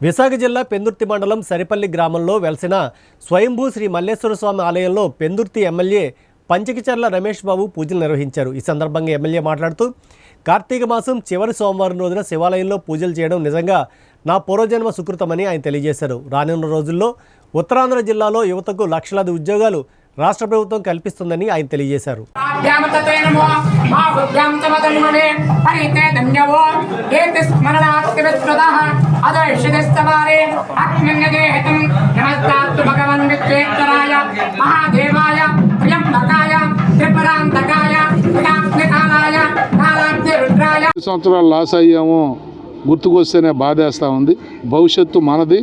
విశాఖ జిల్లా పెందుర్తి మండలం సరిపల్లి గ్రామంలో వెలసిన స్వయంభూ శ్రీ మల్లేశ్వర స్వామి ఆలయంలో పెందుర్తి ఎమ్మెల్యే పంచకిచర్ల రమేష్ బాబు పూజలు నిర్వహించారు। ఈ సందర్భంగా ఎమ్మెల్యే మాట్లాడుతూ కార్తీక మాసం చివరి సోమవారం రోజున శివాలయంలో పూజలు చేయడం నిజంగా నా పూర్వజన్మ సుకృతమని ఆయన తెలియజేశారు। రానున్న రోజుల్లో ఉత్తరాంధ్ర జిల్లాలో యువతకు లక్షలాది ఉద్యోగాలు రాష్ట్ర ప్రభుత్వం కల్పిస్తుందని ఆయన తెలియజేశారు। సంవత్సరాలు లాస్ అయ్యాము గుర్తుకొస్తేనే బాధేస్తూ ఉంది। భవిష్యత్తు మనది।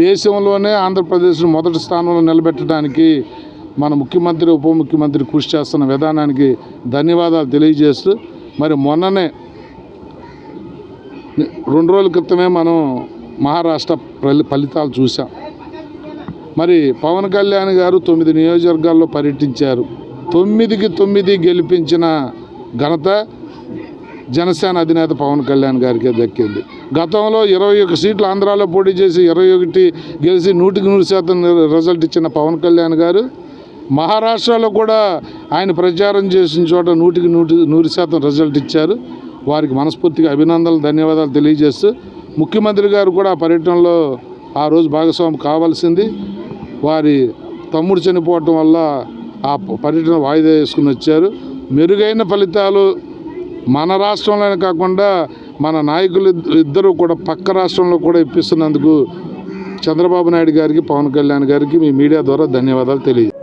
దేశంలోనే ఆంధ్రప్రదేశ్ను మొదటి స్థానంలో నిలబెట్టడానికి మన ముఖ్యమంత్రి ఉప ముఖ్యమంత్రి కృషి చేస్తున్న విధానానికి ధన్యవాదాలు తెలియజేస్తూ మరి మొన్ననే 2 రోజుల క్రితమే మనం మహారాష్ట్ర ఫలితాలు చూసాం। మరి పవన్ కళ్యాణ్ గారు 9 నియోజకవర్గాల్లో పర్యటించారు। 9కి 9 గెలిపించిన ఘనత జనసేన అధినేత పవన్ కళ్యాణ్ గారికి దక్కింది। గతంలో 21 సీట్లు ఆంధ్రాలో పోటీ చేసి 21 గెలిచి 100% రిజల్ట్ ఇచ్చిన పవన్ కళ్యాణ్ గారు మహారాష్ట్రలో కూడా ఆయన ప్రచారం చేసిన చోట 100% రిజల్ట్ ఇచ్చారు। వారికి మనస్ఫూర్తిగా అభినందనలు ధన్యవాదాలు తెలియజేస్తూ ముఖ్యమంత్రి గారు కూడా పర్యటనలో ఆ రోజు భాగస్వామి కావాల్సింది। వారి తమ్ముడు చనిపోవటం వల్ల ఆ పర్యటన వాయిదా వేసుకుని వచ్చారు। మెరుగైన ఫలితాలు మన రాష్ట్రంలోనే కాకుండా మన నాయకులు ఇద్దరు కూడా పక్క రాష్ట్రంలో కూడా ఇప్పిస్తున్నందుకు చంద్రబాబు నాయుడు గారికి పవన్ కళ్యాణ్ గారికి మీ మీడియా ద్వారా ధన్యవాదాలు తెలియజేస్తాను।